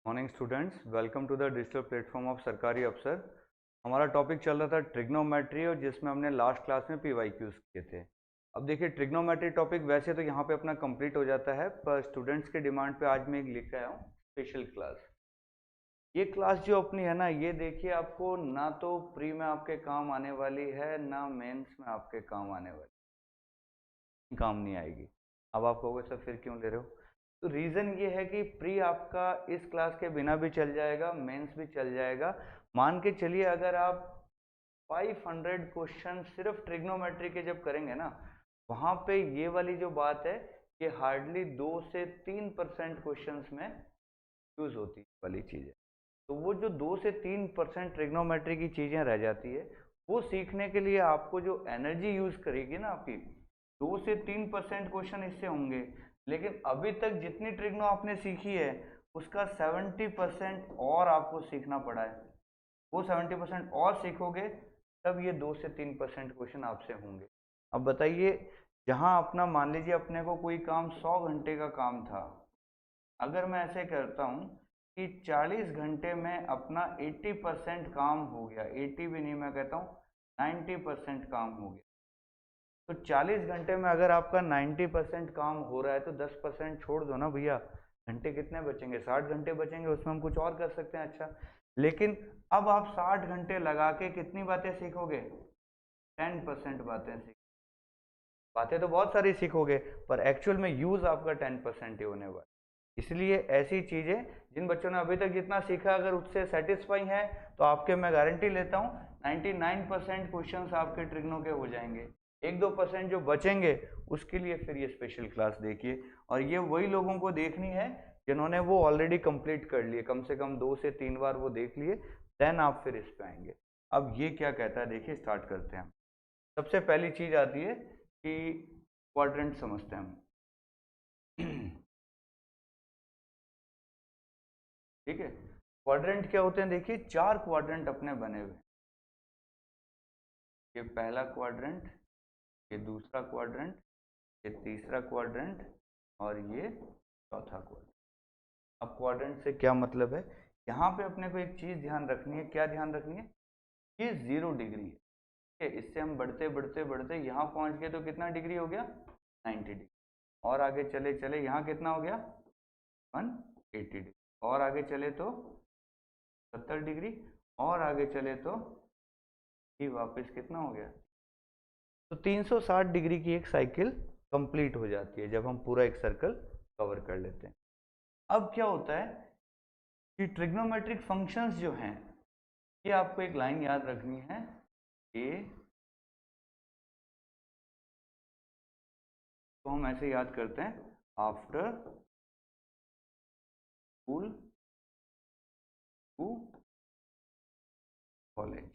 Morning students, welcome to the digital platform of Sarkari Afsar. हमारा topic चल रहा था ट्रिग्नोमेट्री और जिसमें हमने लास्ट क्लास में पीवाईक्यूज किए थे। अब देखिए ट्रिग्नोमेट्री टॉपिक वैसे तो यहाँ पे अपना कंप्लीट हो जाता है, पर स्टूडेंट्स के डिमांड पे आज मैं एक लिख रहा हूँ स्पेशल क्लास। ये क्लास जो अपनी है ना, ये देखिए आपको ना तो प्री में आपके काम आने वाली है, ना मेंस में आपके काम आने वाली, काम नहीं आएगी। अब आप कहोगे सर फिर क्यों ले रहे हो? तो रीज़न ये है कि प्री आपका इस क्लास के बिना भी चल जाएगा, मेंस भी चल जाएगा। मान के चलिए अगर आप 500 क्वेश्चन सिर्फ ट्रिग्नोमेट्री के जब करेंगे ना, वहाँ पे ये वाली जो बात है कि हार्डली 2 से 3% क्वेश्चन में यूज होती है वाली चीज़ है। तो वो जो 2 से 3% ट्रिग्नोमेट्री की चीज़ें रह जाती है, वो सीखने के लिए आपको जो एनर्जी यूज करेगी ना आपकी, 2 से 3% क्वेश्चन इससे होंगे। लेकिन अभी तक जितनी ट्रिग्नो आपने सीखी है उसका 70% और आपको सीखना पड़ा है। वो 70% और सीखोगे तब ये 2 से 3% क्वेश्चन आपसे होंगे। अब बताइए, जहां अपना मान लीजिए अपने को कोई काम 100 घंटे का काम था, अगर मैं ऐसे करता हूँ कि 40 घंटे में अपना 80% काम हो गया, 80 भी नहीं, मैं कहता हूँ 90% काम हो गया। तो 40 घंटे में अगर आपका 90% काम हो रहा है तो 10% छोड़ दो ना भैया। घंटे कितने बचेंगे? 60 घंटे बचेंगे, उसमें हम कुछ और कर सकते हैं। अच्छा, लेकिन अब आप 60 घंटे लगा के कितनी बातें सीखोगे? 10% बातें सीख। बातें तो बहुत सारी सीखोगे, पर एक्चुअल में यूज आपका 10% ही होने वाला। इसलिए ऐसी चीजें, जिन बच्चों ने अभी तक जितना सीखा अगर उससे सेटिस्फाई है तो आपके मैं गारंटी लेता हूँ 99% क्वेश्चंस आपके ट्रिग्नो के हो जाएंगे। 1-2% जो बचेंगे उसके लिए फिर ये स्पेशल क्लास देखिए। और ये वही लोगों को देखनी है जिन्होंने वो ऑलरेडी कंप्लीट कर लिए, कम से कम 2 से 3 बार वो देख लिए, देन आप फिर इस पे आएंगे। अब ये क्या कहता है देखिए, स्टार्ट करते हैं। सबसे पहली चीज आती है कि क्वाड्रेंट समझते हैं हम। ठीक है, क्वाड्रेंट क्या होते हैं? देखिए 4 क्वाड्रेंट अपने बने हुए। ये पहला क्वाड्रेंट, ये दूसरा क्वाड्रेंट, ये तीसरा क्वाड्रेंट और ये चौथा क्वाड्रेंट। अब क्वाड्रेंट से क्या मतलब है? यहाँ पे अपने को एक चीज ध्यान रखनी है। क्या ध्यान रखनी है? ये 0 डिग्री है। ठीक है, इससे हम बढ़ते बढ़ते बढ़ते यहाँ पहुंच गए तो कितना डिग्री हो गया? 90 डिग्री। और आगे चले चले यहाँ कितना हो गया? 180 डिग्री। और आगे चले तो 70 डिग्री। और आगे चले तो ये वापस कितना हो गया? तो 360 डिग्री की एक साइकिल कंप्लीट हो जाती है जब हम पूरा एक सर्कल कवर कर लेते हैं। अब क्या होता है कि ट्रिग्नोमेट्रिक फंक्शंस जो हैं, ये आपको एक लाइन याद रखनी है। ये तो हम ऐसे याद करते हैं, आफ्टर स्कूल टू कॉलेज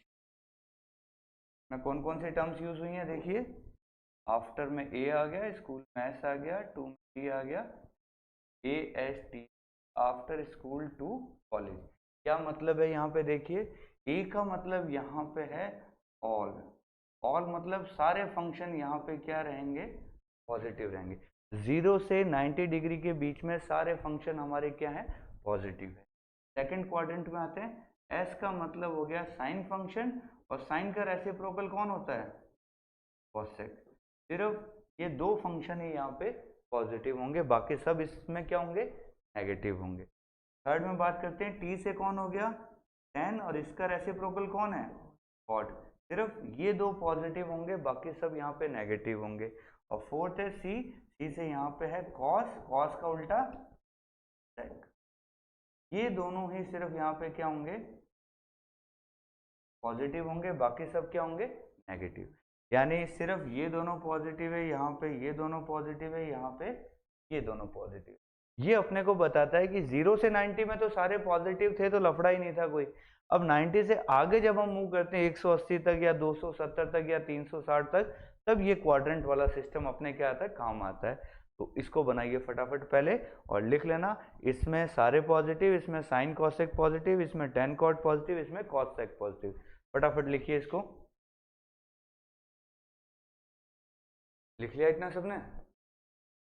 में कौन कौन से टर्म्स यूज हुई हैं देखिए। आफ्टर में ए आ गया, स्कूल में एस आ गया, टू में टी आ गया, A S T, after school to college. क्या मतलब है यहाँ पे देखिए? ए का मतलब यहाँ पे है ऑल। ऑल मतलब सारे फंक्शन यहाँ पे क्या रहेंगे? पॉजिटिव रहेंगे। 0 से 90 डिग्री के बीच में सारे फंक्शन हमारे क्या है? पॉजिटिव है। सेकंड क्वाड्रेंट में आते हैं। एस का मतलब हो गया साइन फंक्शन, और साइन का रेसिप्रोकल कौन होता है? कॉसेक। सिर्फ ये दो फंक्शन ही यहाँ पे पॉजिटिव होंगे, बाकी सब इसमें क्या होंगे? नेगेटिव होंगे। थर्ड में बात करते हैं, टी से कौन हो गया? टेन, और इसका रेसिप्रोकल कौन है? कॉट। सिर्फ ये दो पॉजिटिव होंगे, बाकी सब यहाँ पे नेगेटिव होंगे। और फोर्थ है सी। सी से यहाँ पे है कॉस, कॉस का उल्टा सेक। ये दोनों ही सिर्फ यहाँ पे क्या होंगे? पॉजिटिव होंगे, बाकी सब क्या होंगे? नेगेटिव। यानी सिर्फ ये दोनों पॉजिटिव है यहाँ पे, ये दोनों पॉजिटिव है यहाँ पे, ये दोनों पॉजिटिव। ये अपने को बताता है कि 0 से 90 में तो सारे पॉजिटिव थे, तो लफड़ा ही नहीं था कोई। अब 90 से आगे जब हम मूव करते हैं 180 तक या 270 तक या 360 तक, तब ये क्वाड्रेंट वाला सिस्टम अपने क्या आता है? काम आता है। तो इसको बनाइए फटाफट पहले और लिख लेना। इसमें सारे पॉजिटिव, इसमें साइन कॉसेक पॉजिटिव, इसमें टेन कॉट पॉजिटिव, इसमें कॉसेक पॉजिटिव। फटाफट लिखिए इसको। लिख लिया इतना सबने?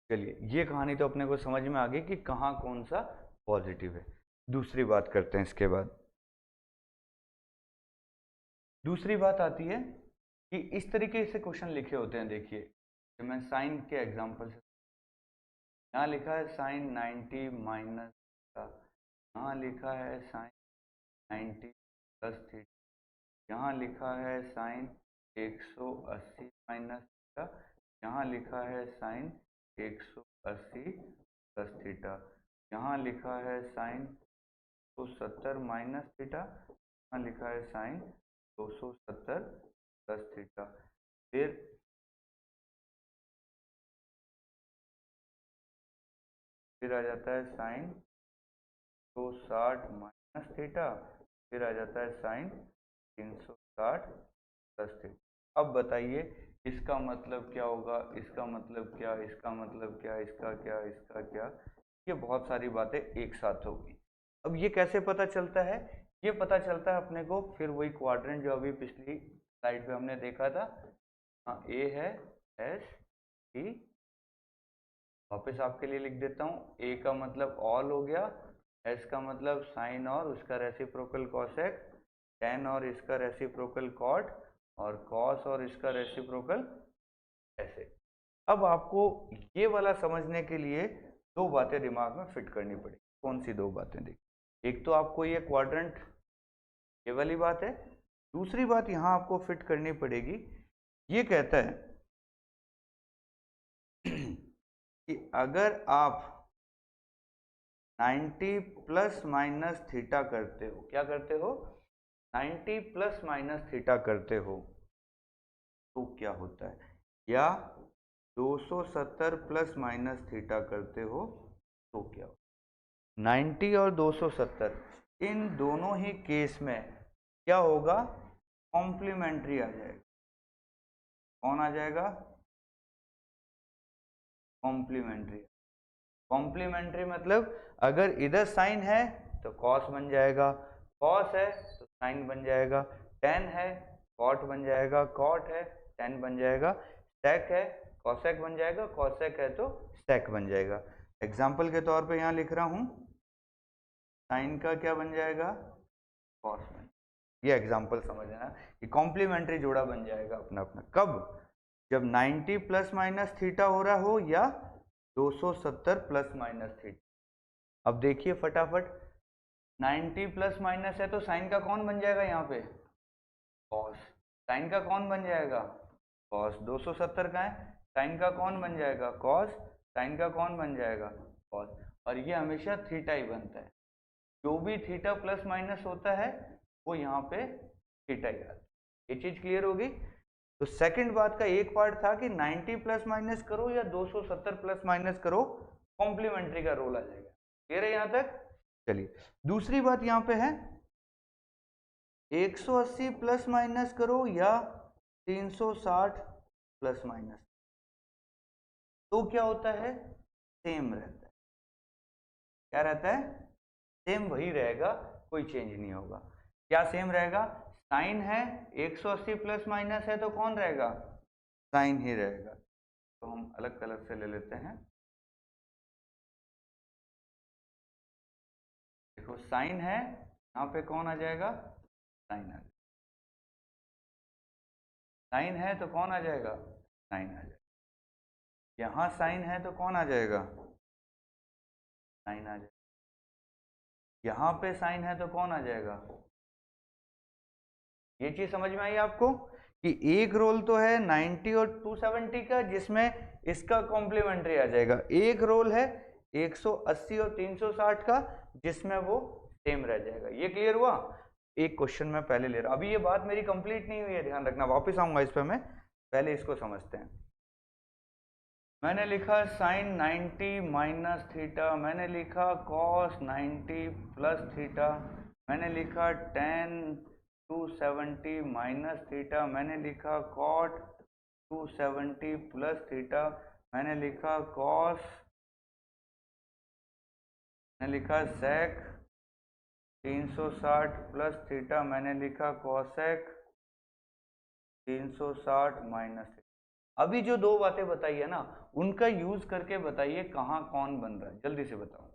चलिए, ये कहानी तो अपने को समझ में आ गई कि कहाँ कौन सा पॉजिटिव है। दूसरी बात करते हैं इसके बाद। दूसरी बात आती है कि इस तरीके से क्वेश्चन लिखे होते हैं। देखिए कि मैं साइन के एग्जांपल से, यहाँ लिखा है साइन 90 माइनस थीटा, यहाँ लिखा है साइन 90 प्लस थीटा, यहाँ लिखा है साइन 180 माइनस थीटा, यहाँ लिखा है साइन 180 प्लस थीटा, यहाँ लिखा है साइन 270 माइनस थीटा, यहाँ लिखा है साइन 270 प्लस थीटा। फिर आ जाता है साइन 260 माइनस थीटा, फिर आ जाता है साइन 360 प्लस थीटा। अब बताइए इसका मतलब क्या होगा, इसका मतलब क्या, इसका मतलब क्या, इसका क्या, इसका क्या, ये बहुत सारी बातें एक साथ होगी। अब ये कैसे पता चलता है? ये पता चलता है अपने को फिर वही क्वाड्रेंट जो अभी पिछली स्लाइड पे हमने देखा था। हाँ, ए है एस टी, वापस आपके लिए लिख देता हूँ। ए का मतलब ऑल हो गया, एस का मतलब साइन और उसका रेसिप्रोकल कॉसेक, टेन और इसका रेसिप्रोकल कॉट, और कॉस और इसका रेसिप्रोकल ऐसे। अब आपको ये वाला समझने के लिए दो बातें दिमाग में फिट करनी पड़ेगी। कौन सी दो बातें? देखिए, एक तो आपको ये क्वाड्रेंट ये वाली बात है, दूसरी बात यहाँ आपको फिट करनी पड़ेगी। ये कहता है कि अगर आप 90 प्लस माइनस थीटा करते हो, क्या करते हो? 90 प्लस माइनस थीटा करते हो तो क्या होता है, या 270 प्लस माइनस थीटा करते हो तो क्या होता है? 90 और 270 इन दोनों ही केस में क्या होगा? कॉम्प्लीमेंट्री आ जाएगा। कौन आ जाएगा? कॉम्प्लीमेंट्री। कॉम्प्लीमेंट्री मतलब अगर इधर साइन है तो कॉस बन जाएगा, कॉस है तो साइन बन जाएगा, टेन है कॉट बन जाएगा, कॉट है टेन बन जाएगा, सेक है कॉसेक बन जाएगा, कॉसेक है तो सेक बन जाएगा। एग्जाम्पल के तौर पे यहाँ लिख रहा हूँ, साइन का क्या बन जाएगा? कॉस बन। ये एग्जाम्पल समझना कि कॉम्प्लीमेंट्री जोड़ा बन जाएगा अपना अपना। कब? जब 90 प्लस माइनस थीटा हो रहा हो या 270 प्लस माइनस थीटा। अब देखिए फटाफट, 90 प्लस माइनस है तो साइन का कौन बन जाएगा यहाँ पे? कॉस। साइन का कौन बन जाएगा? कॉस। 270 का है, साइन का कौन बन जाएगा? कॉस। साइन का कौन बन जाएगा? कॉस। और ये हमेशा थीटा ही बनता है, जो भी थीटा प्लस माइनस होता है वो यहाँ पे थीटा ही आता है। ये चीज क्लियर होगी? तो सेकंड बात का एक पार्ट था कि 90 प्लस माइनस करो या 270 प्लस माइनस करो, कॉम्प्लीमेंट्री का रोल आ जाएगा। क्लियर है यहाँ तक? चलिए दूसरी बात यहाँ पे है, 180 प्लस माइनस करो या 360 प्लस माइनस, तो क्या होता है? सेम रहता है। क्या रहता है? सेम वही रहेगा, कोई चेंज नहीं होगा। क्या सेम रहेगा? साइन है, 180 प्लस माइनस है तो कौन रहेगा? साइन ही रहेगा। तो हम अलग कलर से ले लेते हैं। देखो साइन है, यहाँ पे कौन आ जाएगा? साइन आ जाएगा। साइन है तो कौन आ जाएगा? साइन आ जाएगा। यहाँ साइन है तो कौन आ जाएगा? साइन आ जाएगा। यहाँ पे साइन है तो कौन आ जाएगा? ये चीज समझ में आई आपको कि एक रोल तो है 90 और 270 का जिसमें इसका कॉम्प्लीमेंट्री आ जाएगा, एक रोल है 180 और 360 का जिसमें वो सेम रह जाएगा। ये क्लियर हुआ? एक क्वेश्चन मैं पहले ले रहा, अभी ये बात मेरी कंप्लीट नहीं हुई है, ध्यान रखना, वापस आऊंगा इस पर। मैं पहले इसको समझते हैं। मैंने लिखा साइन 90 माइनस थीटा, मैंने लिखा कॉस 90 प्लस थीटा, मैंने लिखा टेन 270 माइनस थीटा, मैंने लिखा कॉट 270 प्लस थीटा, मैंने लिखा कॉस, मैंने लिखा सेक 360 प्लस थीटा, मैंने लिखा कॉसेक 360 माइनस थीटा। अभी जो दो बातें बताई है ना, उनका यूज करके बताइए कहाँ कौन बन रहा है, जल्दी से बताओ।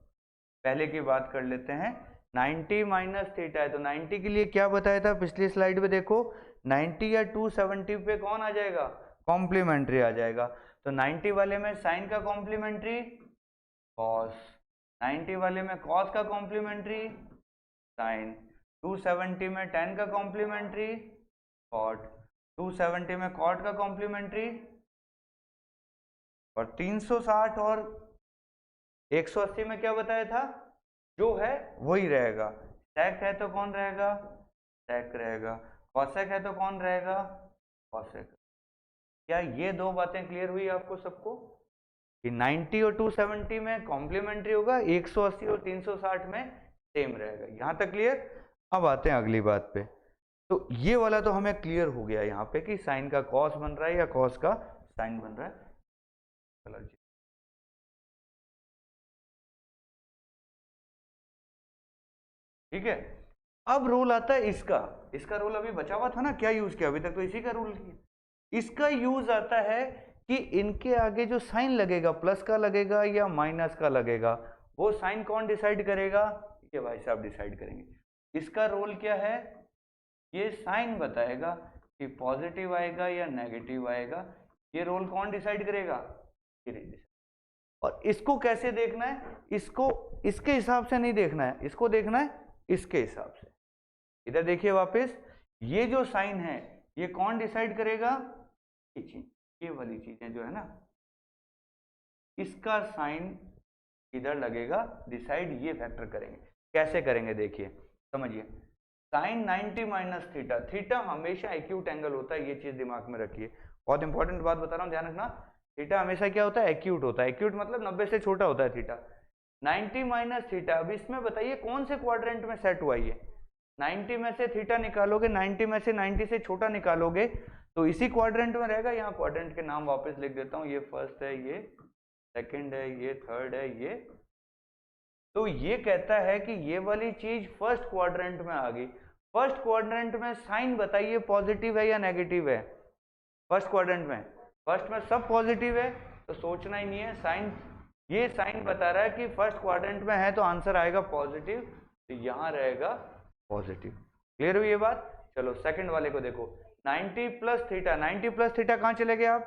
पहले की बात कर लेते हैं 90 माइनस थीटा है, तो 90 के लिए क्या बताया था पिछली स्लाइड में, देखो 90 या 270 पे कौन आ जाएगा, कॉम्प्लीमेंट्री आ जाएगा। तो 90 वाले में साइन का कॉम्प्लीमेंट्री कॉस, 90 वाले में कॉस का कॉम्प्लीमेंट्री साइन, 270 में tan का कॉम्प्लीमेंट्री कॉट, 270 में कॉट का कॉम्प्लीमेंट्री, और 360 और 180 में क्या बताया था, जो है वही रहेगा। sec है तो कौन रहेगा, sec रहेगा, cosec है तो कौन रहेगा, cosec। क्या ये दो बातें क्लियर हुई आपको सबको कि 90 और 270 में कॉम्प्लीमेंट्री होगा, 180 और 360 में सेम रहेगा। यहां तक क्लियर। अब आते हैं अगली बात पे। तो ये वाला तो हमें क्लियर हो गया यहाँ पे कि साइन का कॉस बन रहा है या कॉस का साइन बन रहा है। ठीक है, अब रूल आता है इसका। इसका रूल अभी बचा हुआ था ना, क्या यूज किया अभी तक, तो इसी का रूल किया। इसका यूज आता है कि इनके आगे जो साइन लगेगा, प्लस का लगेगा या माइनस का लगेगा, वो साइन कौन डिसाइड करेगा, ये भाई साहब डिसाइड करेंगे। इसका रोल क्या है, ये साइन बताएगा कि पॉजिटिव आएगा या नेगेटिव आएगा, ये रोल कौन डिसाइड करेगा, ये। और इसको कैसे देखना है, इसको इसके हिसाब से नहीं देखना है, इसको देखना है इसके हिसाब से। इधर देखिए वापस, ये जो साइन है ये कौन डिसाइड करेगा, ये चीज, ये वाली चीजें जो है ना, इसका साइन इधर लगेगा, डिसाइड ये फैक्टर करेंगे। कैसे करेंगे देखिए, समझिए। साइन 90 माइनस थीटा, थीटा हमेशा एक्यूट एंगल होता है, ये चीज दिमाग में रखिए। बहुत इंपॉर्टेंट बात बता रहा हूं, ध्यान रखना। थीटा हमेशा क्या होता है, एक्यूट होता है। एक्यूट मतलब 90 से छोटा होता है थीटा। 90 माइनस थीटा, अब इसमें बताइए कौन से क्वाड्रेंट में सेट हुआ ये। 90 में से थीटा निकालोगे, 90 में से 90 से छोटा निकालोगे, तो इसी क्वाड्रेंट में रहेगा। यहाँ क्वाड्रेंट के नाम वापस लिख देता हूँ, ये फर्स्ट है, ये सेकंड है, ये थर्ड है, ये। तो ये कहता है कि ये वाली चीज फर्स्ट क्वाड्रेंट में आ गई। फर्स्ट क्वाड्रेंट में साइन बताइए पॉजिटिव है या नेगेटिव है, फर्स्ट क्वाड्रेंट में, फर्स्ट में सब पॉजिटिव है, तो सोचना ही नहीं है। साइन, ये साइन बता रहा है कि फर्स्ट क्वाड्रेंट में है तो आंसर आएगा पॉजिटिव, तो यहां रहेगा पॉजिटिव। क्लियर हुई ये बात। चलो सेकंड वाले को देखो, 90 प्लस थीटा, 90 प्लस थीटा कहां चले गए आप,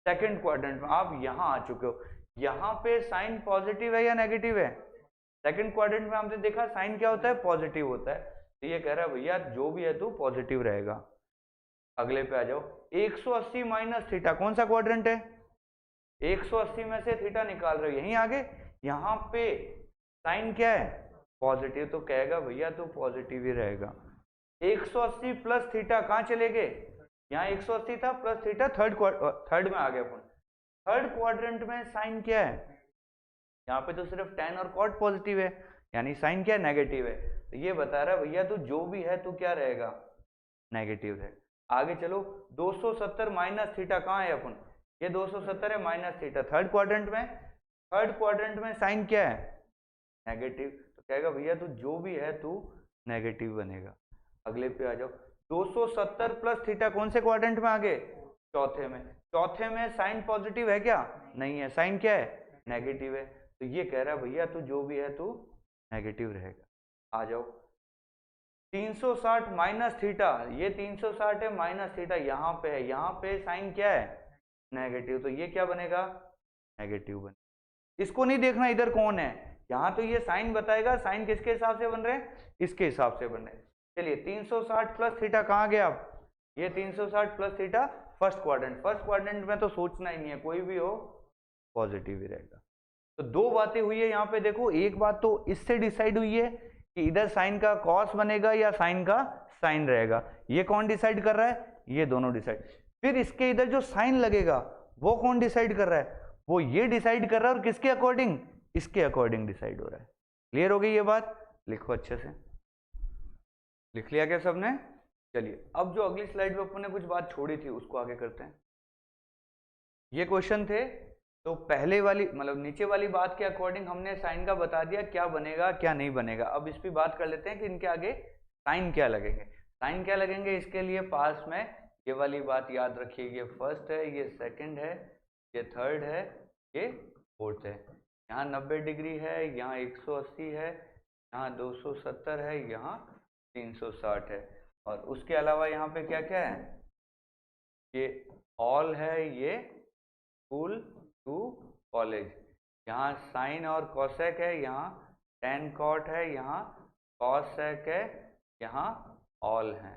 सेकंड क्वाड्रेंट में, आप यहां आ चुके हो। यहां पे साइन पॉजिटिव है या नेगेटिव है, सेकंड क्वाड्रेंट में हमने देखा साइन क्या होता है, पॉजिटिव होता है। तो ये कह रहा है भैया जो भी है तू पॉजिटिव रहेगा। अगले पे आ जाओ, 180 माइनस थीटा, कौन सा क्वाड्रेंट है, 180 में से थीटा निकाल रहे हो, यहीं आगे, यहाँ पे साइन क्या है, पॉजिटिव, तो कहेगा भैया तो पॉजिटिव ही रहेगा। 180 प्लस थीटा कहाँ चले गए, यहाँ 180 था प्लस थीटा, थर्ड में आ गया अपन। थर्ड क्वाड्रेंट में साइन क्या है, यहाँ पे तो सिर्फ tan और cot पॉजिटिव है, यानी साइन क्या है, नेगेटिव है। तो ये बता रहा है भैया तो जो भी है तो क्या रहेगा, नेगेटिव है। आगे चलो, 270 माइनस थीटा कहाँ है अपन, ये 270 है माइनस थीटा, थर्ड क्वाड्रेंट में। थर्ड क्वाड्रेंट में साइन क्या है, नेगेटिव, तो कहेगा भैया तू जो भी है तू नेगेटिव बनेगा। अगले पे आ जाओ, 270 प्लस थीटा कौन से क्वाड्रेंट में आ गए, चौथे में। चौथे में साइन पॉजिटिव है क्या, नहीं है, साइन क्या है, नेगेटिव है। तो ये कह रहा है भैया तू जो भी है तू नेगेटिव रहेगा। आ जाओ, 360 माइनस थीटा, ये 360 है माइनस थीटा, यहाँ पे है, यहाँ पे साइन क्या है, नेगेटिव, तो ये क्या बनेगा, नेगेटिव बनेगा। इसको नहीं देखना इधर कौन है, यहाँ तो ये साइन बताएगा, साइन किसके हिसाब से बन रहे हैं, इसके हिसाब से बन रहे हैं। चलिए 360 प्लस थीटा कहाँ गया आप, ये 360 plus theta first quadrant, first quadrant में तो सोचना ही नहीं है, कोई भी हो पॉजिटिव ही रहेगा। तो दो बातें हुई है यहाँ पे, देखो एक बात तो इससे डिसाइड हुई है कि इधर साइन का कॉस बनेगा या साइन का साइन रहेगा, ये कौन डिसाइड कर रहा है, ये दोनों डिसाइड। फिर इसके इधर जो साइन लगेगा वो कौन डिसाइड कर रहा है, वो ये डिसाइड कर रहा है, और किसके अकॉर्डिंग, इसके अकॉर्डिंग डिसाइड हो रहा है। क्लियर हो गई ये बात, लिखो अच्छे से, लिख लिया क्या सबने। चलिए अब जो अगली स्लाइड पे अपन ने कुछ बात छोड़ी थी उसको आगे करते हैं। ये क्वेश्चन थे, तो पहले वाली मतलब नीचे वाली बात के अकॉर्डिंग हमने साइन का बता दिया क्या बनेगा क्या नहीं बनेगा। अब इस पर बात कर लेते हैं कि इनके आगे साइन क्या लगेंगे। साइन क्या लगेंगे, इसके लिए पास में ये वाली बात याद रखिए, ये फर्स्ट है, ये सेकंड है, ये थर्ड है, ये फोर्थ है। यहाँ 90 डिग्री है, यहाँ 180 है, यहाँ 270 है, यहाँ 360 है, और उसके अलावा यहाँ पे क्या क्या है, ये ऑल है, ये स्कूल टू कॉलेज, यहाँ साइन और कॉसेक है, यहाँ टेन कॉट है, यहाँ कॉसेक है, यहाँ ऑल है।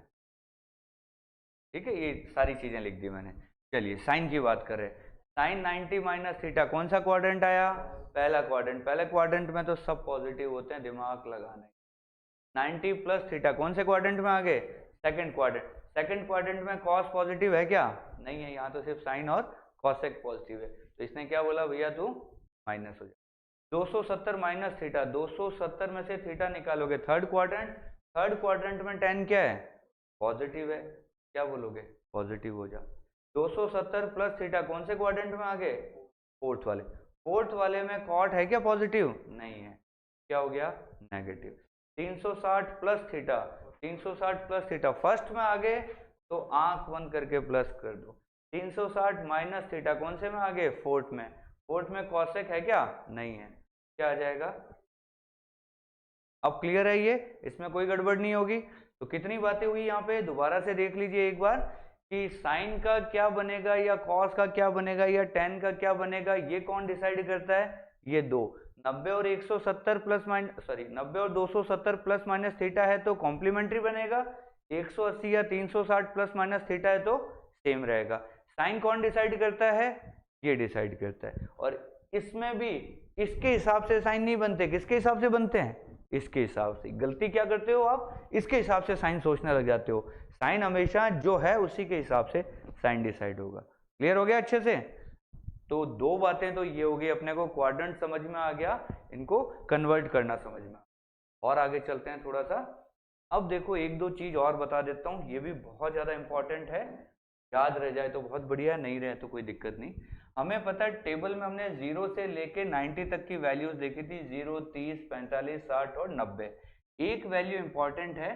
ठीक है, ये सारी चीजें लिख दी मैंने। चलिए साइन की बात करें, साइन 90 माइनस थीटा, कौन सा क्वाड्रेंट आया, पहला क्वाड्रेंट। पहले क्वाड्रेंट में तो सब पॉजिटिव होते हैं, दिमाग लगाने। 90 प्लस थीटा, कौन से क्वाड्रेंट में आ गए, सेकंड क्वाड्रेंट। सेकंड क्वाड्रेंट में कॉस पॉजिटिव है क्या, नहीं है, यहाँ तो सिर्फ साइन और कॉसेक पॉजिटिव है, तो इसने क्या बोला, भैया तू माइनस हो जाए। 270 माइनस थीटा, 270 में से थीटा निकालोगे, थर्ड क्वाड्रेंट, थर्ड क्वाड्रेंट में टेन क्या है, पॉजिटिव है, क्या बोलोगे, पॉजिटिव हो जा। 270 प्लस थीटा, कौन से क्वाड्रेंट में आ गए, फोर्थ वाले। फोर्थ वाले में कॉट है क्या पॉजिटिव, नहीं है, क्या हो गया, negative. 360 plus theta, 360 plus theta, first में आ गए तो आंख बंद करके प्लस कर दो। 360 माइनस थीटा, कौन से में आ गए, फोर्थ में। फोर्थ में कॉसेक है क्या, नहीं है, क्या आ जाएगा। अब क्लियर है ये, इसमें कोई गड़बड़ नहीं होगी। तो कितनी बातें हुई यहाँ पे, दोबारा से देख लीजिए एक बार कि साइन का क्या बनेगा या कॉस का क्या बनेगा या टेन का क्या बनेगा, ये कौन डिसाइड करता है, ये दो। 90 और 170 प्लस माइनस, सॉरी 90 और 270 प्लस माइनस थीटा है तो कॉम्प्लीमेंट्री बनेगा, 180 या 360 प्लस माइनस थीटा है तो सेम रहेगा। साइन कौन डिसाइड करता है, ये डिसाइड करता है। और इसमें भी इसके हिसाब से साइन नहीं बनते, किसके हिसाब से बनते हैं, इसके हिसाब से। गलती क्या करते हो आप, इसके हिसाब से साइन सोचने लग जाते हो, साइन हमेशा जो है उसी के हिसाब से साइन डिसाइड होगा। क्लियर हो गया अच्छे से। तो दो बातें तो ये हो गई, अपने को क्वाड्रेंट समझ में आ गया, इनको कन्वर्ट करना समझ में। और आगे चलते हैं थोड़ा सा। अब देखो एक दो चीज और बता देता हूँ, ये भी बहुत ज्यादा इंपॉर्टेंट है, याद रह जाए तो बहुत बढ़िया, नहीं रहे तो कोई दिक्कत नहीं। हमें पता है टेबल में हमने 0 से लेके 90 तक की वैल्यूज देखी थी, 0, 30, 45, 60 और 90। एक वैल्यू इंपॉर्टेंट है,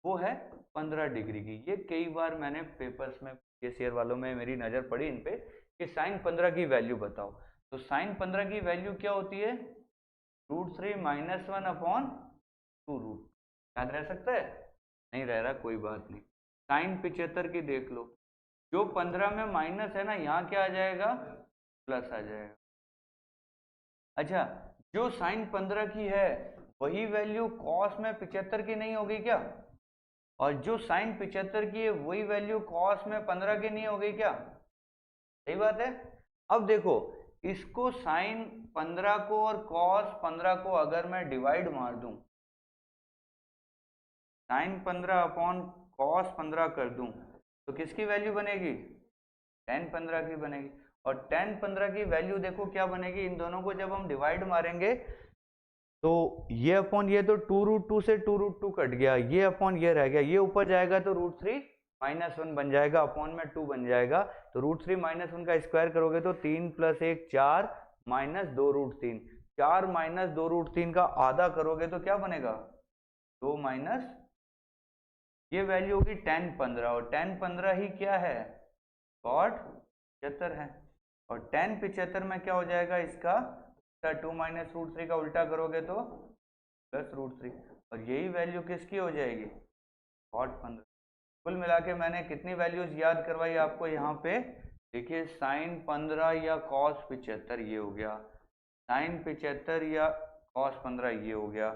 वो है 15 डिग्री की। ये कई बार मैंने पेपर्स में केसीआर वालों में मेरी नजर पड़ी इन पे कि साइन 15 की वैल्यू बताओ। तो साइन 15 की वैल्यू क्या होती है, √3 - 1 अपॉन 2√। याद रह सकता है, नहीं रह रहा कोई बात नहीं। साइन 75 की देख लो, जो 15 में माइनस है ना, यहाँ क्या आ जाएगा, प्लस आ जाएगा। अच्छा, जो साइन 15 की है वही वैल्यू कॉस में 75 की नहीं होगी क्या, और जो साइन 75 की है वही वैल्यू कॉस में 15 की नहीं होगी क्या, सही बात है। अब देखो इसको साइन 15 को और कॉस 15 को अगर मैं डिवाइड मार दूं, साइन 15 अपॉन कॉस 15 कर दूं, तो किसकी वैल्यू बनेगी, tan 15 की बनेगी। और tan 15 की वैल्यू देखो क्या बनेगी, इन दोनों को जब हम डिवाइड मारेंगे तो ये अपॉन ये, तो 2√2 से 2√2 कट गया, ये अपॉन ये रह गया, ये ऊपर जाएगा तो √3 - 1 बन जाएगा, अपॉन में 2 बन जाएगा। तो √3 - 1 का स्क्वायर करोगे तो 3 + 1 4 - 2√3, 4 - 2√3 का आधा करोगे तो क्या बनेगा, 2 माइनस, ये वैल्यू होगी tan 15, और tan 15 ही क्या है, cot 75 है। और tan 75 में क्या हो जाएगा इसका, 2 - √3 का उल्टा करोगे तो प्लस √3, और यही वैल्यू किसकी हो जाएगी, cot 15। कुल मिला के मैंने कितनी वैल्यूज याद करवाई आपको यहाँ पे, देखिए साइन 15 या cos 75 ये हो गया, साइन 75 या cos 15 ये हो गया,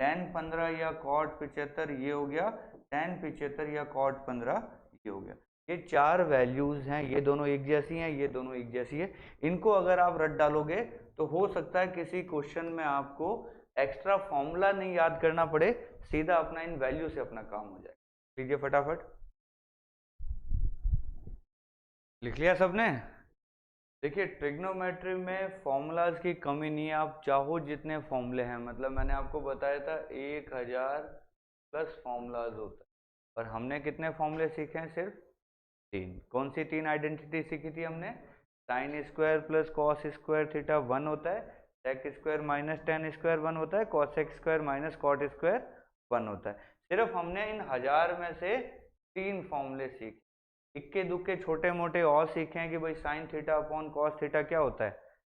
tan 15 या cot 75 ये हो गया, tan 75 या cot 15 ये हो गया। ये चार वैल्यूज हैं, ये दोनों एक जैसी हैं, ये दोनों एक जैसी है। इनको अगर आप रट डालोगे तो हो सकता है किसी क्वेश्चन में आपको एक्स्ट्रा फॉर्मूला नहीं याद करना पड़े, सीधा अपना इन वैल्यू से अपना काम हो जाए। लीजिए फटाफट, लिख लिया सबने। देखिए ट्रिग्नोमेट्री में फॉर्मूलाज की कमी नहीं है, आप चाहो जितने फॉर्मूले हैं, मतलब मैंने आपको बताया था 1000 प्लस फॉर्मूलाज होता है, और हमने कितने फॉर्मूले सीखे हैं, सिर्फ 3। कौन सी 3 आइडेंटिटी सीखी थी हमने, sine square plus cos square theta 1 होता है, sec square minus tan square 1 होता है, cosec square minus cot square 1 होता है। सिर्फ हमने इन 1000 में से 3 फॉर्मूले सीखे, इक्के दुक्के छोटे मोटे और सीखे हैं कि भाई sine theta upon cos theta क्या होता है,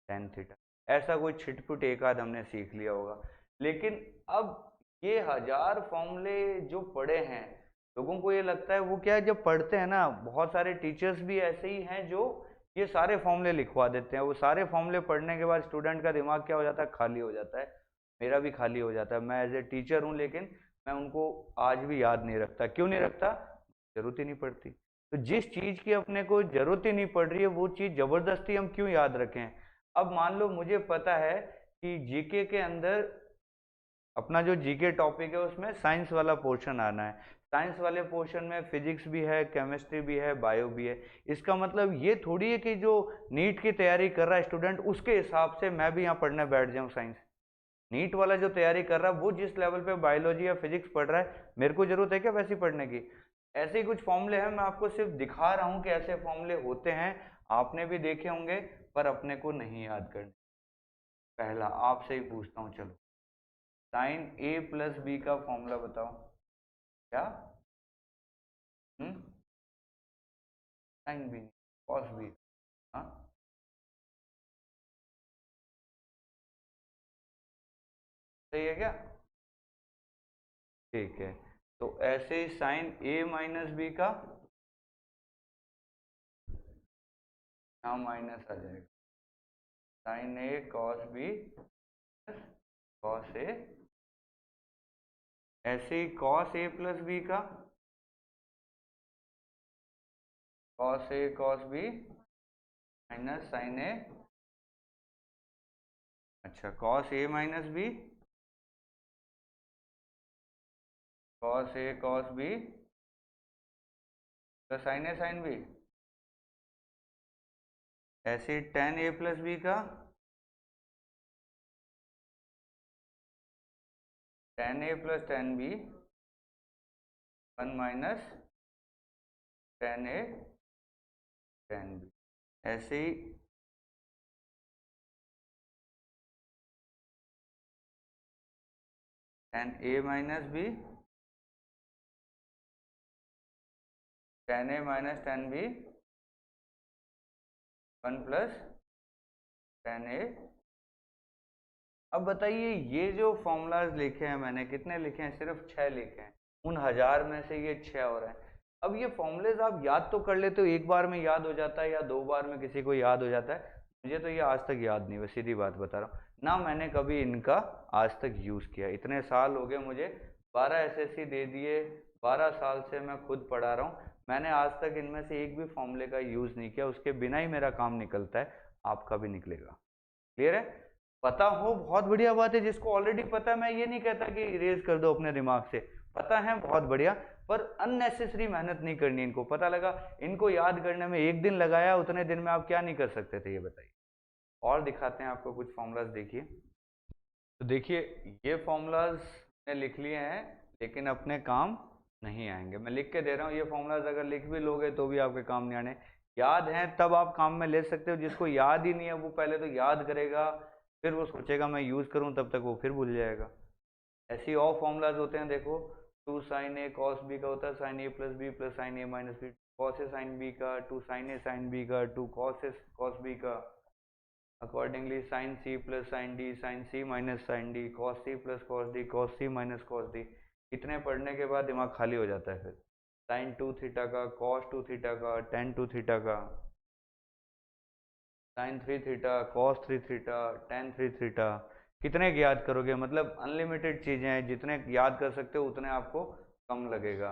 टेन थीटा, ऐसा कोई छिटपुट एक आध हमने सीख लिया होगा। लेकिन अब ये 1000 फॉर्मूले जो पढ़े हैं, लोगों को ये लगता है वो क्या है, जब पढ़ते हैं ना, बहुत सारे टीचर्स भी ऐसे ही हैं जो ये सारे फॉर्मूले लिखवा देते हैं। वो सारे फॉर्मूले पढ़ने के बाद स्टूडेंट का दिमाग क्या हो जाता है, खाली हो जाता है। मेरा भी खाली हो जाता है। मैं एज ए टीचर हूँ, लेकिन मैं उनको आज भी याद नहीं रखता। क्यों नहीं रखता? जरूरत ही नहीं पड़ती। तो जिस चीज की अपने को जरूरत ही नहीं पड़ रही है, वो चीज जबरदस्ती हम क्यों याद रखें? अब मान लो मुझे पता है कि जीके के अंदर अपना जो जीके टॉपिक है उसमें साइंस वाला पोर्शन आना है। साइंस वाले पोर्शन में फिजिक्स भी है, केमिस्ट्री भी है, बायो भी है। इसका मतलब ये थोड़ी है कि जो नीट की तैयारी कर रहा है स्टूडेंट, उसके हिसाब से मैं भी यहाँ पढ़ने बैठ जाऊँ साइंस। नीट वाला जो तैयारी कर रहा है, वो जिस लेवल पे बायोलॉजी या फिजिक्स पढ़ रहा है, मेरे को जरूरत है क्या वैसी पढ़ने की? ऐसे ही कुछ फॉर्मूले हैं, मैं आपको सिर्फ दिखा रहा हूँ कि ऐसे फॉर्मूले होते हैं। आपने भी देखे होंगे, पर अपने को नहीं याद करने। पहला आपसे ही पूछता हूँ, चलो। साइन ए प्लस बी का फॉर्मूला बताओ। क्या? Sine B, cos B. हाँ, सही है क्या? ठीक है। तो ऐसे ही साइन ए माइनस बी का, यहाँ माइनस आ जाएगा। Sine A cos B cos A. ऐसे ही कॉस ए प्लस बी का, cos A cos B minus sine A. अच्छा, cos A minus B, cos A cos B plus sine A sine B. ऐसे ही ten A plus B का, ten A plus ten B, one minus ten A ten B. ऐसे ही ten A minus B, ten A minus ten B, one plus ten A. अब बताइए, ये जो formulas लिखे हैं मैंने, कितने लिखे हैं? सिर्फ 6 लिखे हैं। उन 1000 में से ये 6 हो रहे हैं। अब ये फॉर्मूलेज आप याद तो कर लेते हो, एक बार में याद हो जाता है या 2 बार में किसी को याद हो जाता है। मुझे तो ये आज तक याद नहीं, बस सीधी बात बता रहा हूँ ना। मैंने कभी इनका आज तक यूज़ किया। इतने साल हो गए मुझे, 12 एसएससी दे दिए, 12 साल से मैं खुद पढ़ा रहा हूँ। मैंने आज तक इनमें से एक भी फॉर्मूले का यूज़ नहीं किया। उसके बिना ही मेरा काम निकलता है, आपका भी निकलेगा। क्लियर है? पता हो बहुत बढ़िया बात है। जिसको ऑलरेडी पता है, मैं ये नहीं कहता कि इरेज कर दो अपने दिमाग से। पता है, बहुत बढ़िया, पर अननेसेसरी मेहनत नहीं करनी। इनको पता लगा, इनको याद करने में एक दिन लगाया, उतने दिन में आप क्या नहीं कर सकते थे, ये बताइए। और दिखाते हैं आपको कुछ फॉर्मूलाज, देखिए। तो देखिए, ये फॉर्मूलाज ने लिख लिए हैं, लेकिन अपने काम नहीं आएंगे। मैं लिख के दे रहा हूँ, ये फॉर्मूलाज अगर लिख भी लोगे तो भी आपके काम नहीं आने। याद हैं तब आप काम में ले सकते हो। जिसको याद ही नहीं है, वो पहले तो याद करेगा, फिर वो सोचेगा मैं यूज़ करूँ, तब तक वो फिर भूल जाएगा। ऐसे ही और फॉर्मूलाज होते हैं, देखो। Two sine A cos B का होता है sine A plus B plus sine A minus B. Cos A sine B का, two sine A sine B का, two cos A cos B का। Accordingly sine C plus sine D, sine C minus sine D, cos C plus cos D, cos C minus cos D. इतने पढ़ने के बाद दिमाग खाली हो जाता है। फिर साइन टू थीटा का, कॉस टू थीटा का, टेन टू थीटा का, sine three theta, cos three theta, ten three theta. कितने याद करोगे? मतलब अनलिमिटेड चीज़ें हैं, जितने याद कर सकते हो उतने आपको कम लगेगा।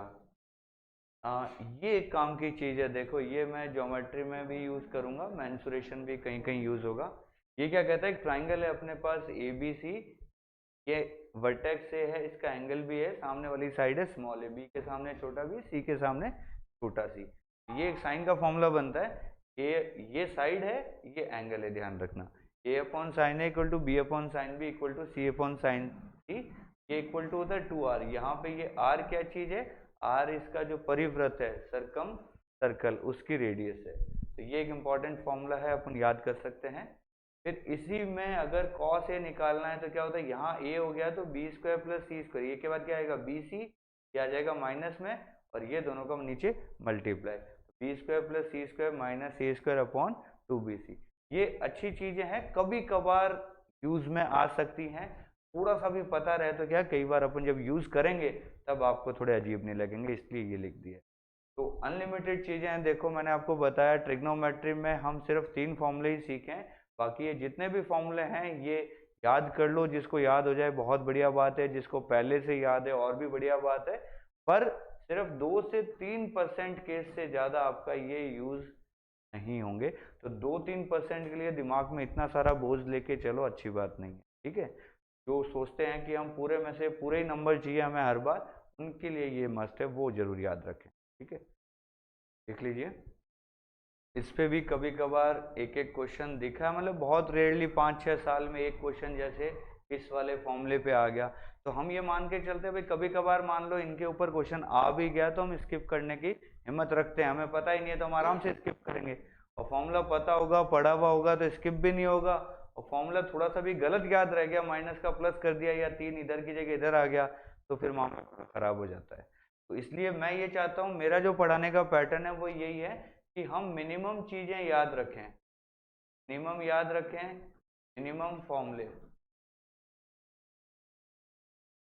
ये एक काम की चीज़ है, देखो। ये मैं ज्योमेट्री में भी यूज़ करूँगा, मेंसुरेशन भी कहीं कहीं यूज़ होगा। ये क्या कहता है, एक ट्राइंगल है अपने पास ए बी सी। ये वर्टेक्स से है, इसका एंगल भी है, सामने वाली साइड है स्मॉल ए, बी के सामने छोटा बी, सी के सामने छोटा सी। ये एक साइन का फॉर्मूला बनता है। ये साइड है, ये एंगल है, ध्यान रखना। A upon sine A equal to B upon sine B equal to C upon sine C. ये इक्वल टू होता है 2r। यहाँ पे ये r क्या चीज़ है? r इसका जो परिव्रत है, सरकम सर्कल, उसकी रेडियस है। तो ये एक इम्पॉर्टेंट फॉर्मूला है, अपन याद कर सकते हैं। फिर इसी में अगर कॉस ए निकालना है तो क्या होता है, यहाँ ए हो गया तो B square plus C square. ये के बाद क्या आएगा, बी सी। ये आ जाएगा माइनस में, और ये दोनों का नीचे multiply. B square plus C square minus A square upon two B C. ये अच्छी चीज़ें हैं, कभी कभार यूज में आ सकती हैं। थोड़ा सा भी पता रहे तो क्या, कई बार अपन जब यूज करेंगे तब आपको थोड़े अजीब नहीं लगेंगे, इसलिए ये लिख दिया। तो अनलिमिटेड चीजें हैं। देखो मैंने आपको बताया ट्रिग्नोमेट्री में हम सिर्फ 3 फॉर्मूले ही सीखे हैं, बाकी ये जितने भी फॉर्मूले हैं ये याद कर लो, जिसको याद हो जाए बहुत बढ़िया बात है, जिसको पहले से याद है और भी बढ़िया बात है, पर सिर्फ 2 से 3% केस से ज्यादा आपका ये यूज नहीं होंगे। तो 2-3% के लिए दिमाग में इतना सारा बोझ लेके चलो, अच्छी बात नहीं है, ठीक है। जो सोचते हैं कि हम पूरे में से पूरे ही नंबर चाहिए हमें हर बार, उनके लिए ये मस्ट है, वो जरूर याद रखें, ठीक है। देख लीजिए, इस पे भी कभी कभार एक एक क्वेश्चन दिखा है, मतलब बहुत रेयरली 5-6 साल में एक क्वेश्चन जैसे इस वाले फॉर्मूले पे आ गया। तो हम ये मान के चलते हैं भाई, कभी कभार मान लो इनके ऊपर क्वेश्चन आ भी गया तो हम स्किप करने की हिम्मत रखते हैं, हमें पता ही नहीं है तो हम आराम से स्किप करेंगे। और फॉर्मूला पता होगा, पढ़ा हुआ होगा तो स्किप भी नहीं होगा। और फॉर्मूला थोड़ा सा भी गलत याद रह गया, माइनस का प्लस कर दिया या 3 इधर की जगह इधर आ गया, तो फिर मामला खराब हो जाता है। तो इसलिए मैं ये चाहता हूँ, मेरा जो पढ़ाने का पैटर्न है वो यही है कि हम मिनिमम चीजें याद रखें, मिनिमम याद रखें, मिनिमम फॉर्मूले,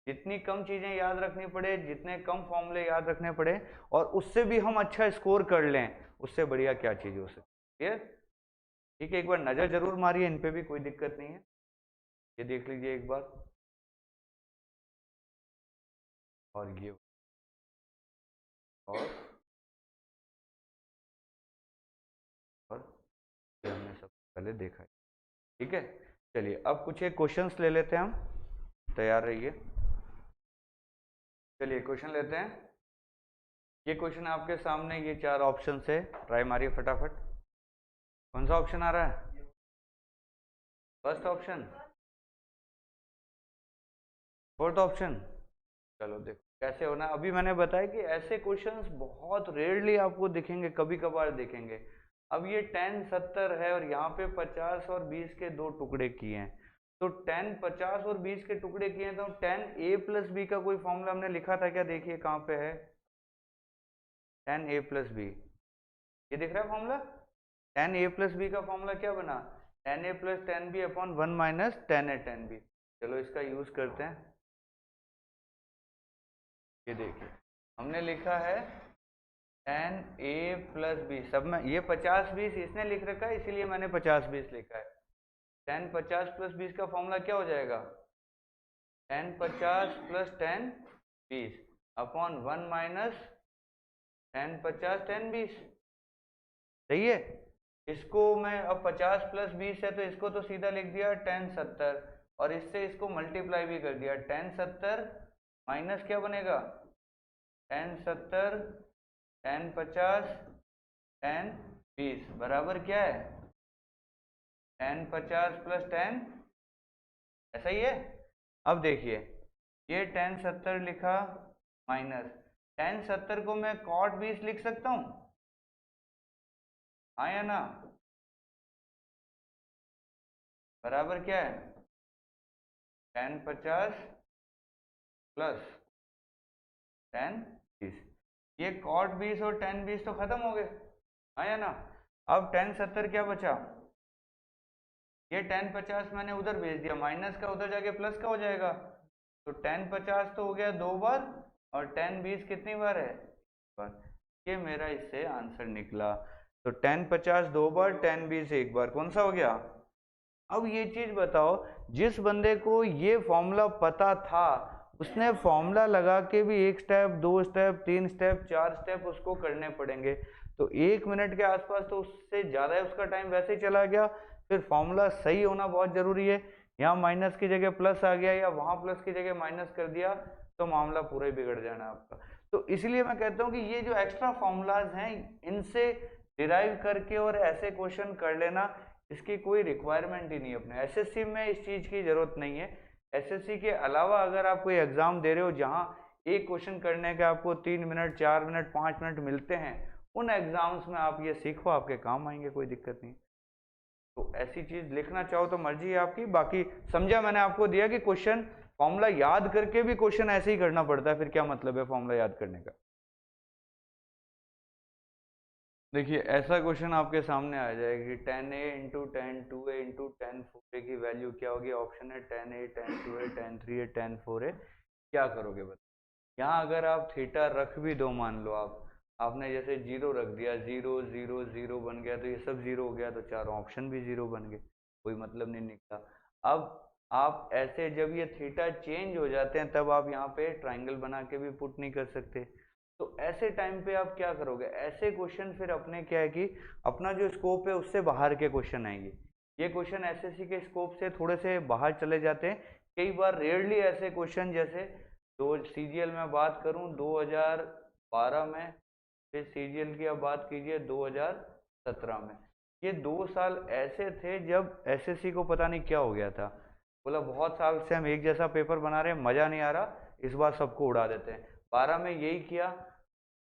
जितनी कम चीजें याद रखनी पड़े, जितने कम फॉर्मूले याद रखने पड़े और उससे भी हम अच्छा स्कोर कर लें, उससे बढ़िया क्या चीज हो सकती है। ठीक है, एक बार नजर जरूर मारिए, इन पे भी कोई दिक्कत नहीं है, ये देख लीजिए एक बार। और ये और ये हमने सबसे पहले देखा है, ठीक है। चलिए अब कुछ एक क्वेश्चंस ले लेते हैं हम, तैयार रहिए। चलिए क्वेश्चन लेते हैं। ये क्वेश्चन आपके सामने, ये 4 ऑप्शन से ट्राई मारिए फटाफट। कौन सा ऑप्शन आ रहा है? First option, fourth option. चलो देखो कैसे होना। अभी मैंने बताया कि ऐसे क्वेश्चंस बहुत रेयरली आपको दिखेंगे, कभी कभार दिखेंगे। अब ये 10 70 है और यहाँ पे 50 और 20 के 2 टुकड़े किए हैं। तो 10 50 और 20 के टुकड़े किए हैं, तो 10a प्लस बी का कोई फॉर्मूला हमने लिखा था क्या? देखिए कहाँ पे है, 10a प्लस बी, ये दिख रहा है फॉर्मूला। 10a प्लस बी का फॉर्मूला क्या बना? 10a plus 10b upon 1 minus 10a 10b। चलो इसका यूज करते हैं। ये देखिए हमने लिखा है 10a प्लस बी, सब में ये 50 20 इसने लिख रखा है, इसीलिए मैंने 50 20 लिखा है। 10 50 प्लस 20 का फॉर्मूला क्या हो जाएगा? 10 50 प्लस 10 20 अपॉन 1 माइनस 10 50 10 20। सही है। इसको मैं अब 50 प्लस 20 है तो इसको तो सीधा लिख दिया 10 70, और इससे इसको मल्टीप्लाई भी कर दिया। 10 70 माइनस क्या बनेगा? 10 70 10 50 10 20 बराबर क्या है? 10 50 प्लस 10, ऐसा ही है। अब देखिए ये 10 70 लिखा माइनस 10 70 को मैं cot 20 लिख सकता हूँ, हाँ या ना? बराबर क्या है? 10 50 प्लस 10 20। ये cot 20 और 10 20 तो खत्म हो गए, हाँ या ना? अब 10 70 क्या बचा? ये 10 50 मैंने उधर भेज दिया, माइनस का उधर जाके प्लस का हो जाएगा। तो 10 50 तो हो गया 2 बार, और 10 20 कितनी बार है? बार। ये मेरा इससे आंसर निकला। तो 10 50 2 बार, 10 20 एक बार, कौन सा हो गया? अब ये चीज बताओ, जिस बंदे को ये फॉर्मूला पता था उसने फॉर्मूला लगा के भी 1 स्टेप 2 स्टेप 3 स्टेप 4 स्टेप उसको करने पड़ेंगे, तो 1 मिनट के आसपास तो उससे ज्यादा उसका टाइम वैसे ही चला गया। फिर फॉर्मूला सही होना बहुत जरूरी है। यहाँ माइनस की जगह प्लस आ गया या वहां प्लस की जगह माइनस कर दिया तो मामला पूरा ही बिगड़ जाना आपका। तो इसलिए मैं कहता हूँ कि ये जो एक्स्ट्रा फॉर्मूलाज हैं इनसे डिराइव करके और ऐसे क्वेश्चन कर लेना, इसकी कोई रिक्वायरमेंट ही नहीं। अपने एसएससी में इस चीज की जरूरत नहीं है। एसएससी के अलावा अगर आप कोई एग्जाम दे रहे हो जहां एक क्वेश्चन करने के आपको 3 मिनट 4 मिनट 5 मिनट मिलते हैं, उन एग्जाम्स में आप ये सीखो, आपके काम आएंगे, कोई दिक्कत नहीं। तो ऐसी चीज लिखना चाहो तो मर्जी है आपकी। बाकी समझा मैंने आपको दिया कि क्वेश्चन फॉर्मूला याद करके भी क्वेश्चन ऐसे ही करना पड़ता है, फिर क्या मतलब है फॉर्मूला याद करने का? देखिए ऐसा क्वेश्चन आपके सामने आ जाएगा कि 10a into 10 2a into 10 4a की वैल्यू क्या होगी। ऑप्शन है 10a 10 2a 10 3a 10 4a। क्या करोगे बताओ। यहाँ अगर आप थीटा रख भी दो, मान लो आपने जैसे जीरो रख दिया, 0 0 0 बन गया तो ये सब जीरो हो गया, तो चारों ऑप्शन भी जीरो बन गए, कोई मतलब नहीं निकला। अब आप ऐसे जब ये थीटा चेंज हो जाते हैं तब आप यहाँ पे ट्राइंगल बना के भी पुट नहीं कर सकते। तो ऐसे टाइम पे आप क्या करोगे, ऐसे क्वेश्चन फिर अपने क्या है कि अपना जो स्कोप है उससे बाहर के क्वेश्चन आएंगे। ये क्वेश्चन एसएससी के स्कोप से थोड़े से बाहर चले जाते हैं। कई बार रेयरली ऐसे क्वेश्चन, जैसे दो सीजीएल में बात करूं 2012 में, फिर सीजीएल की आप बात कीजिए 2017 में, ये 2 साल ऐसे थे जब एसएससी को पता नहीं क्या हो गया था। बोला बहुत साल से हम एक जैसा पेपर बना रहे हैं, मजा नहीं आ रहा, इस बार सबको उड़ा देते हैं। 12 में यही किया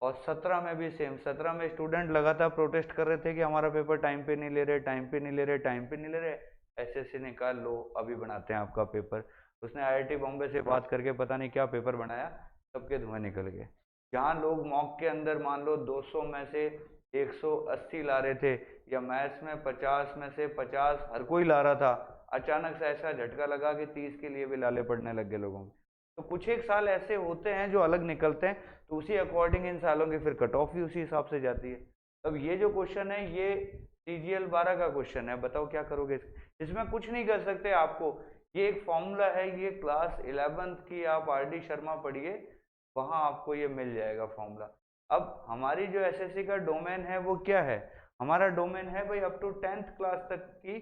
और 17 में भी सेम। 17 में स्टूडेंट लगातार प्रोटेस्ट कर रहे थे कि हमारा पेपर टाइम पे नहीं ले रहे, टाइम पे नहीं ले रहे, टाइम पे नहीं ले रहे। एसएससी ने कहा लो अभी बनाते हैं आपका पेपर। उसने आईआईटी बॉम्बे से बात करके पता नहीं क्या पेपर बनाया, सबके धुएं निकल गए। जहाँ लोग मॉक के अंदर मान लो 200 में से 180 ला रहे थे, या मैथ्स में 50 में से 50 हर कोई ला रहा था, अचानक से ऐसा झटका लगा कि 30 के लिए भी लाले पड़ने लग गए लोगों को। तो कुछ एक साल ऐसे होते हैं जो अलग निकलते हैं, तो उसी अकॉर्डिंग इन सालों की फिर कट ऑफ भी उसी हिसाब से जाती है। अब ये जो क्वेश्चन है ये सीजीएल 12 का क्वेश्चन है, बताओ क्या करोगे। इसमें कुछ नहीं कर सकते आपको, ये एक फॉर्मूला है, ये क्लास 11th की आप आर.डी. शर्मा पढ़िए, वहां आपको ये मिल जाएगा फॉर्मूला। अब हमारी जो एसएससी का डोमेन है वो क्या है, हमारा डोमेन है भाई अप टू 10th क्लास तक की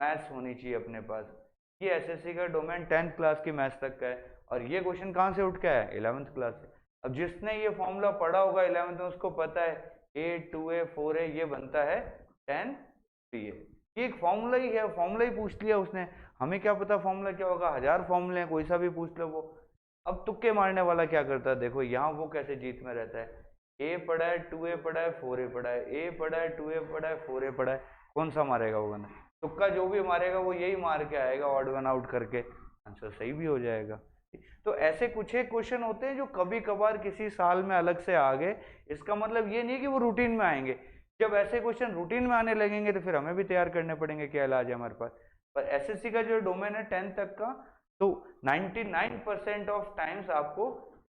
मैथ्स होनी चाहिए अपने पास। ये एसएससी का डोमेन 10th क्लास की मैथ्स तक का है, और ये क्वेश्चन कहाँ से उठ के आया, 11th क्लास से। अब जिसने ये फॉर्मूला पढ़ा होगा 11th में, उसको पता है a 2a 4a ये बनता है 10 3a। ये एक फॉर्मूला ही है, फॉर्मूला ही पूछ लिया उसने। हमें क्या पता फॉर्मूला क्या होगा, 1000 फॉर्मूले हैं, कोई सा भी पूछ लो वो। अब तुक्के मारने वाला क्या करता है, देखो यहाँ वो कैसे जीत में रहता है। a पढ़ा है, 2a पढ़ा है, 4a पढ़ा है, a पढ़ा है, 2a पढ़ा है, 4a पढ़ा है, कौन सा मारेगा वो बना। तुक्का जो भी मारेगा वो यही मार के आएगा, ऑड वन आउट करके आंसर सही भी हो जाएगा। तो ऐसे कुछ एक क्वेश्चन होते हैं जो कभी कभार किसी साल में अलग से आ गए, इसका मतलब ये नहीं कि वो रूटीन में आएंगे। जब ऐसे क्वेश्चन रूटीन में आने लगेंगे तो फिर हमें भी तैयार करने पड़ेंगे, क्या इलाज है हमारे पास। पर एसएससी का जो डोमेन है 10th तक का, तो 99% ऑफ टाइम्स आपको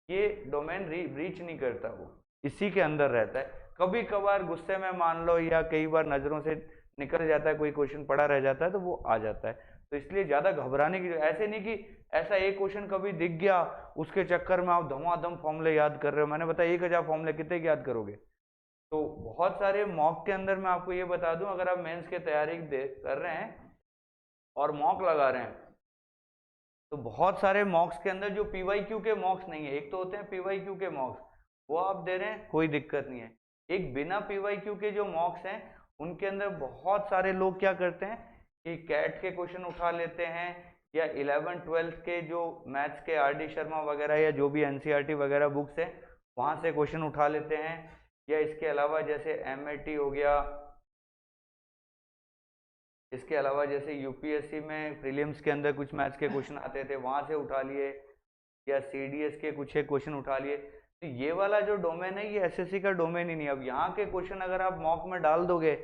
ये डोमेन रीच नहीं करता, वो इसी के अंदर रहता है। कभी कभार गुस्से में मान लो, या कई बार नजरों से निकल जाता है, कोई क्वेश्चन पड़ा रह जाता है तो वो आ जाता है। तो इसलिए ज्यादा घबराने की, ऐसे नहीं कि ऐसा एक क्वेश्चन कभी दिख गया उसके चक्कर में आप धमाधम फॉर्मूले याद कर रहे हो। मैंने बताया 1000 फॉर्मूले कितने याद करोगे। तो बहुत सारे मॉक के अंदर मैं आपको ये बता दूं, अगर आप मेंस की तैयारी कर रहे हैं और मॉक लगा रहे हैं, तो बहुत सारे मॉक्स के अंदर जो पीवाईक्यू के मॉक्स नहीं है, एक तो होते हैं पीवाईक्यू के मॉक्स, वो आप दे रहे हैं कोई दिक्कत नहीं है। एक बिना पीवाईक्यू के जो मॉक्स हैं उनके अंदर बहुत सारे लोग क्या करते हैं कि कैट के क्वेश्चन उठा लेते हैं, या 11th 12th के जो मैथ्स के आर.डी. शर्मा वगैरह या जो भी एनसीईआरटी वगैरह बुक्स है वहां से क्वेश्चन उठा लेते हैं। या इसके अलावा जैसे एमएटी हो गया, इसके अलावा जैसे यूपीएससी में प्रीलिम्स के अंदर कुछ मैथ्स के क्वेश्चन आते थे वहां से उठा लिए, या सीडीएस के कुछ एक क्वेश्चन उठा लिए। तो ये वाला जो डोमेन है ये एसएससी का डोमेन ही नहीं। अब यहाँ के क्वेश्चन अगर आप मॉक में डाल दोगे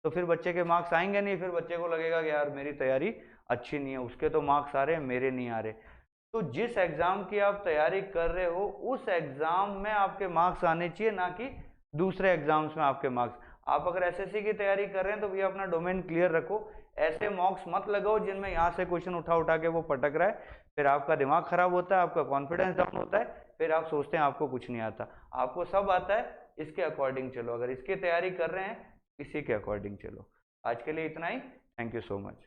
तो फिर बच्चे के मार्क्स आएंगे नहीं, फिर बच्चे को लगेगा कि यार मेरी तैयारी अच्छी नहीं है, उसके तो मार्क्स आ रहे हैं मेरे नहीं आ रहे। तो जिस एग्जाम की आप तैयारी कर रहे हो उस एग्जाम में आपके मार्क्स आने चाहिए, ना कि दूसरे एग्जाम्स में आपके मार्क्स। आप अगर एसएससी की तैयारी कर रहे हैं तो भैया अपना डोमेन क्लियर रखो, ऐसे मॉक्स मत लगाओ जिनमें यहाँ से क्वेश्चन उठा उठा के वो पटक रहा है, फिर आपका दिमाग खराब होता है, आपका कॉन्फिडेंस डाउन होता है, फिर आप सोचते हैं आपको कुछ नहीं आता। आपको सब आता है, इसके अकॉर्डिंग चलो। अगर इसकी तैयारी कर रहे हैं इसी के अकॉर्डिंग चलो। आज के लिए इतना ही, थैंक यू सो मच।